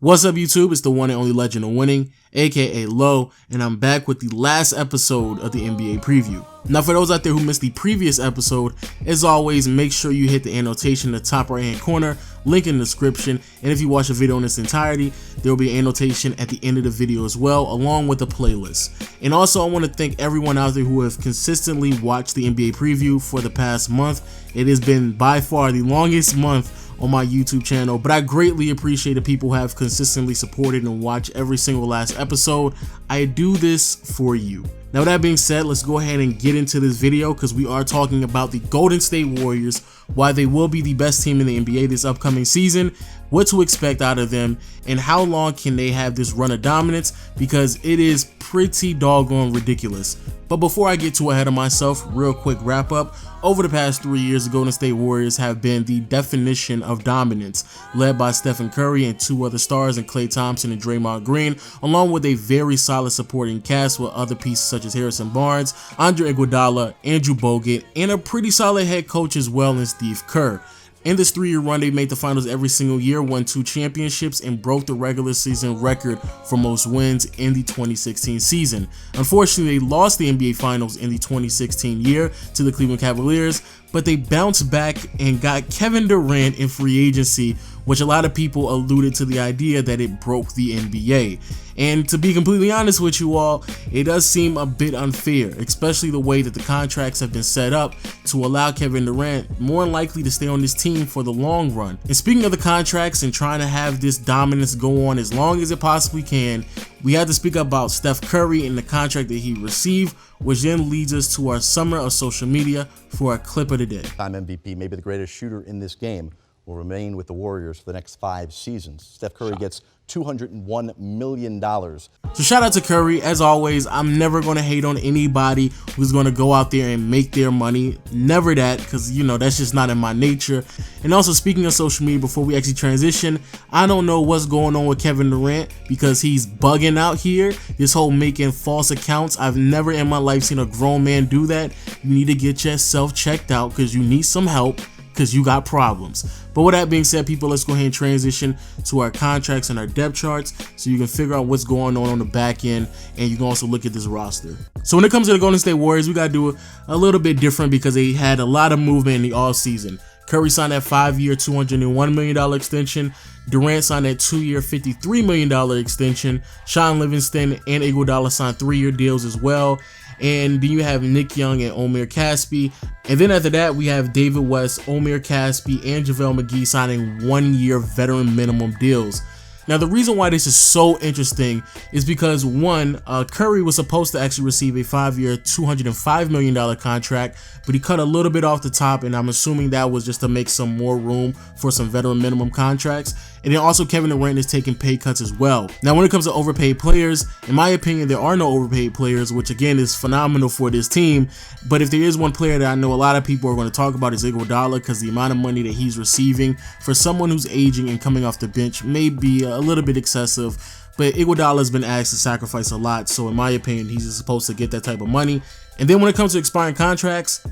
What's up, YouTube? It's the one and only Legend of Winning, aka Low, and I'm back with the last episode of the NBA preview. Now, for those out there who missed the previous episode, as always, make sure you hit the annotation in the top right hand corner, link in the description, and if you watch the video in its entirety, there will be an annotation at the end of the video as well, along with the playlist. And also, I want to thank everyone out there who have consistently watched the NBA preview for the past month. It has been by far the longest month on my YouTube channel, but I greatly appreciate the people who have consistently supported and watched every single last episode. I do this for you. Now, with that being said, let's go ahead and get into this video because we are talking about the Golden State Warriors, why they will be the best team in the NBA this upcoming season, what to expect out of them, and how long can they have this run of dominance, because it is pretty doggone ridiculous. But before I get too ahead of myself, real quick wrap up. Over the past 3 years, the Golden State Warriors have been the definition of dominance, led by Steph Curry and two other stars in Klay Thompson and Draymond Green, along with a very solid supporting cast with other pieces such as Harrison Barnes, Andre Iguodala, Andrew Bogut, and a pretty solid head coach as well in Steph Curry. In this 3-year run, they made the finals every single year, won 2 championships, and broke the regular season record for most wins in the 2016 season. Unfortunately, they lost the NBA Finals in the 2016 year to the Cleveland Cavaliers, but they bounced back and got Kevin Durant in free agency, which a lot of people alluded to the idea that it broke the NBA. And to be completely honest with you all, it does seem a bit unfair, especially the way that the contracts have been set up to allow Kevin Durant more than likely to stay on this team for the long run. And speaking of the contracts and trying to have this dominance go on as long as it possibly can, we had to speak about Steph Curry and the contract that he received, which then leads us to our summer of social media for our clip of the day. Time MVP, maybe the greatest shooter in this game, will remain with the Warriors for the next 5 seasons. Steph Curry gets $201 million. So shout out to Curry. As always, I'm never going to hate on anybody who's going to go out there and make their money. Never that, because, you know, that's just not in my nature. And also, speaking of social media, before we actually transition, I don't know what's going on with Kevin Durant because he's bugging out here. This whole making false accounts. I've never in my life seen a grown man do that. You need to get yourself checked out because you need some help, because you got problems. But with that being said, people, let's go ahead and transition to our contracts and our depth charts so you can figure out what's going on the back end, and you can also look at this roster. So when it comes to the Golden State Warriors, we got to do a little bit different because they had a lot of movement in the offseason. Curry signed that 5-year, $201 million extension. Durant signed that 2-year, $53 million extension. Sean Livingston and Iguodala signed 3-year deals as well. And then you have Nick Young and Omir Caspi. And then after that, we have David West, Omir Caspi, and JaVale McGee signing 1-year veteran minimum deals. Now, the reason why this is so interesting is because, one, Curry was supposed to actually receive a 5-year, $205 million contract, but he cut a little bit off the top, and I'm assuming that was just to make some more room for some veteran minimum contracts. And then also Kevin Durant is taking pay cuts as well. Now, when it comes to overpaid players, in my opinion, there are no overpaid players, which again is phenomenal for this team. But if there is one player that I know a lot of people are going to talk about is Iguodala, because the amount of money that he's receiving for someone who's aging and coming off the bench may be a little bit excessive. But Iguodala has been asked to sacrifice a lot, so in my opinion, he's supposed to get that type of money. And then when it comes to expiring contracts,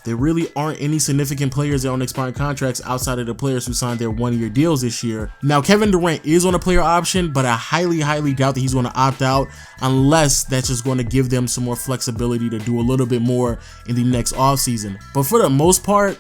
there really aren't any significant players that are on expiring contracts outside of the players who signed their 1-year deals this year. Now, Kevin Durant is on a player option, but I highly doubt that he's going to opt out unless that's just going to give them some more flexibility to do a little bit more in the next offseason. But for the most part,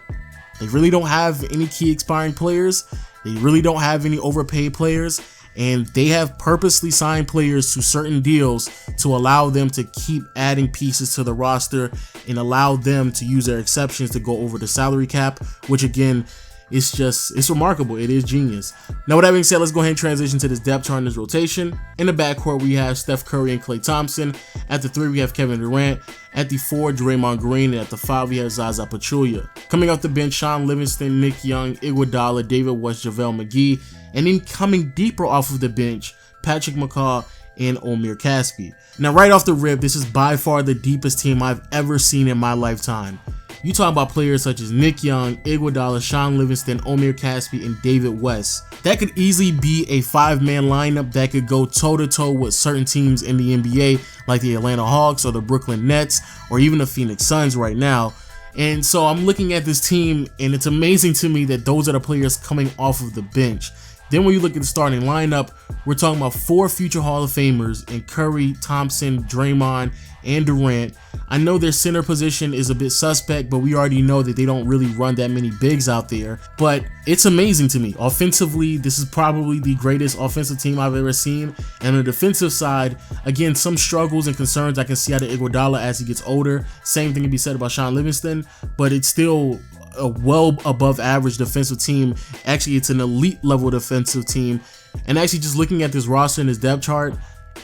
they really don't have any key expiring players. They really don't have any overpaid players. And they have purposely signed players to certain deals to allow them to keep adding pieces to the roster and allow them to use their exceptions to go over the salary cap, which again, it's remarkable. It is genius. Now, with that being said, let's go ahead and transition to this depth chart and this rotation. In the backcourt, we have Steph Curry and Klay Thompson. At the 3, we have Kevin Durant. At the 4, Draymond Green. And at the 5, we have Zaza Pachulia. Coming off the bench, Sean Livingston, Nick Young, Iguodala, David West, JaVale McGee. And then coming deeper off of the bench, Patrick McCaw and Omir Caspi. Now, right off the rip, this is by far the deepest team I've ever seen in my lifetime. You talk about players such as Nick Young, Iguodala, Sean Livingston, Omir Caspi, and David West. That could easily be a 5-man lineup that could go toe-to-toe with certain teams in the NBA, like the Atlanta Hawks or the Brooklyn Nets, or even the Phoenix Suns right now. And so I'm looking at this team, and it's amazing to me that those are the players coming off of the bench. Then when you look at the starting lineup, we're talking about 4 future Hall of Famers in Curry, Thompson, Draymond, and Durant. I know their center position is a bit suspect, but we already know that they don't really run that many bigs out there. But it's amazing to me. Offensively, this is probably the greatest offensive team I've ever seen. And on the defensive side, again, some struggles and concerns I can see out of Iguodala as he gets older. Same thing can be said about Sean Livingston, but it's still a well above average defensive team. Actually, it's an elite level defensive team. And actually, just looking at this roster and this depth chart,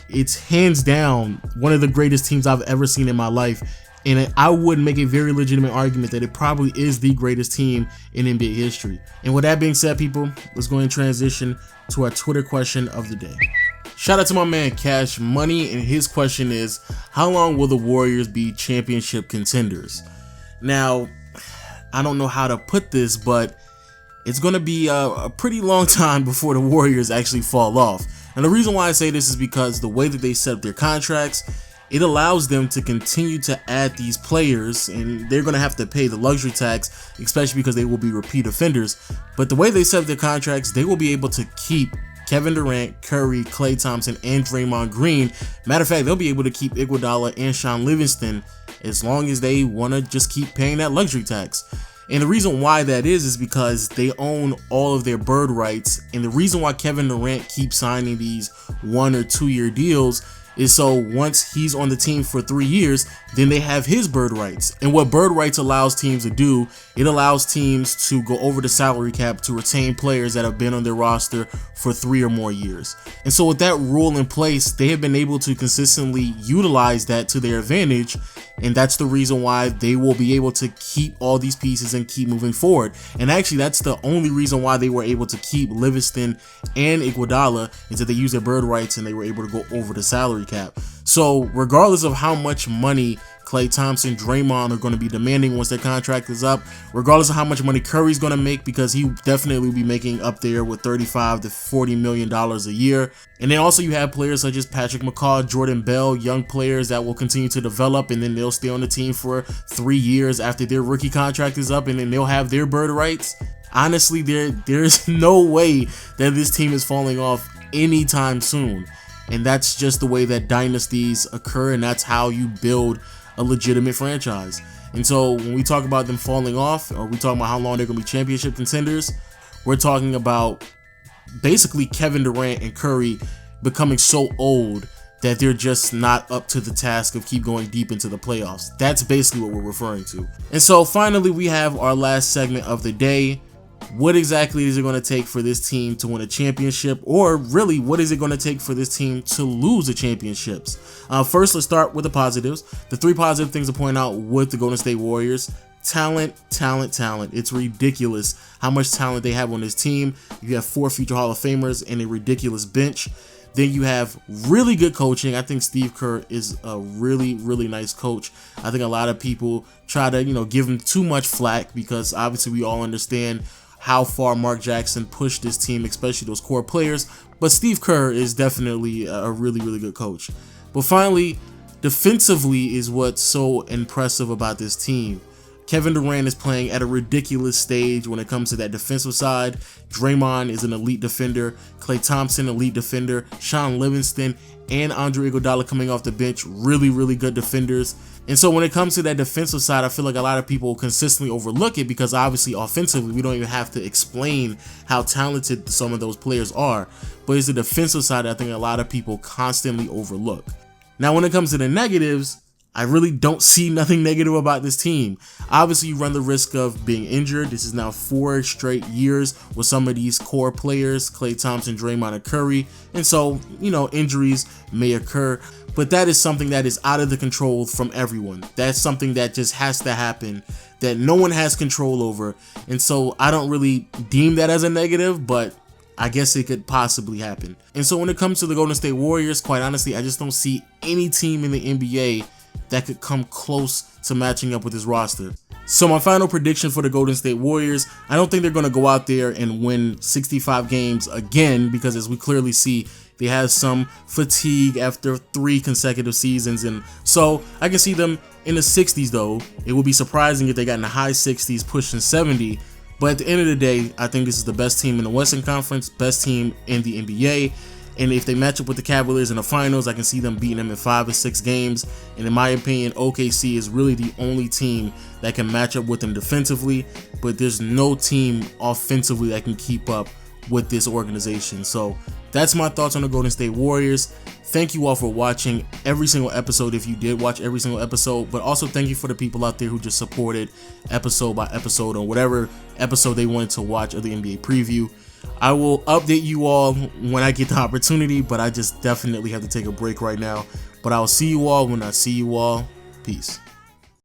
it's hands down one of the greatest teams I've ever seen in my life. And I would make a very legitimate argument that it probably is the greatest team in NBA history. And with that being said, people, let's go and transition to our Twitter question of the day. Shout out to my man Cash Money, and his question is, how long will the Warriors be championship contenders? Now, I don't know how to put this, but it's going to be a pretty long time before the Warriors actually fall off. And the reason why I say this is because the way that they set up their contracts, it allows them to continue to add these players, and they're going to have to pay the luxury tax, especially because they will be repeat offenders. But the way they set up their contracts, they will be able to keep Kevin Durant, Curry, Klay Thompson, and Draymond Green. Matter of fact, they'll be able to keep Iguodala and Sean Livingston as long as they want to just keep paying that luxury tax. And the reason why that is because they own all of their bird rights. And the reason why Kevin Durant keeps signing these 1 or 2 year deals is so once he's on the team for 3 years, then they have his bird rights. And what bird rights allows teams to do, it allows teams to go over the salary cap to retain players that have been on their roster for 3 or more years. And so with that rule in place, they have been able to consistently utilize that to their advantage. And that's the reason why they will be able to keep all these pieces and keep moving forward. And actually, that's the only reason why they were able to keep Livingston and Iguodala, is that they used their bird rights and they were able to go over the salary cap. So regardless of how much money Klay Thompson, Draymond are going to be demanding once their contract is up, regardless of how much money Curry's going to make, because he definitely will be making up there with $35 to $40 million a year. And then also you have players such as Patrick McCaw, Jordan Bell, young players that will continue to develop, and then they'll stay on the team for 3 years after their rookie contract is up, and then they'll have their bird rights. Honestly, there's no way that this team is falling off anytime soon. And that's just the way that dynasties occur, and that's how you build a legitimate franchise. And so when we talk about them falling off, or we talk about how long they're going to be championship contenders, we're talking about basically Kevin Durant and Curry becoming so old that they're just not up to the task of keep going deep into the playoffs. That's basically what we're referring to. And so finally, we have our last segment of the day. What exactly is it going to take for this team to win a championship? Or really, what is it going to take for this team to lose the championships? First, let's start with the positives. The 3 positive things to point out with the Golden State Warriors: talent, talent, talent. It's ridiculous how much talent they have on this team. You have 4 future Hall of Famers and a ridiculous bench. Then you have really good coaching. I think Steve Kerr is a really, really nice coach. I think a lot of people try to, give him too much flack, because obviously we all understand how far Mark Jackson pushed this team, especially those core players. But Steve Kerr is definitely a really, really good coach. But finally, defensively is what's so impressive about this team. Kevin Durant is playing at a ridiculous stage when it comes to that defensive side. Draymond is an elite defender. Klay Thompson, elite defender. Sean Livingston and Andre Iguodala coming off the bench, really, really good defenders. And so when it comes to that defensive side, I feel like a lot of people consistently overlook it, because obviously offensively, we don't even have to explain how talented some of those players are. But it's the defensive side that I think a lot of people constantly overlook. Now, when it comes to the negatives, I really don't see nothing negative about this team. Obviously, you run the risk of being injured. This is now 4 straight years with some of these core players, Klay Thompson, Draymond, and Curry. And so, injuries may occur, but that is something that is out of the control from everyone. That's something that just has to happen, that no one has control over. And so I don't really deem that as a negative, but I guess it could possibly happen. And so when it comes to the Golden State Warriors, quite honestly, I just don't see any team in the NBA that could come close to matching up with this roster. So my final prediction for the Golden State Warriors, I don't think they're going to go out there and win 65 games again, because as we clearly see, they have some fatigue after 3 consecutive seasons. And so I can see them in the 60s though. It would be surprising if they got in the high 60s, pushing 70. But at the end of the day, I think this is the best team in the Western Conference, best team in the NBA. And if they match up with the Cavaliers in the finals, I can see them beating them in 5 or 6 games. And in my opinion, OKC is really the only team that can match up with them defensively. But there's no team offensively that can keep up with this organization. So that's my thoughts on the Golden State Warriors. Thank you all for watching every single episode, if you did watch every single episode, but also thank you for the people out there who just supported episode by episode or whatever episode they wanted to watch of the NBA preview. I will update you all when I get the opportunity, but I just definitely have to take a break right now. But I'll see you all when I see you all. Peace.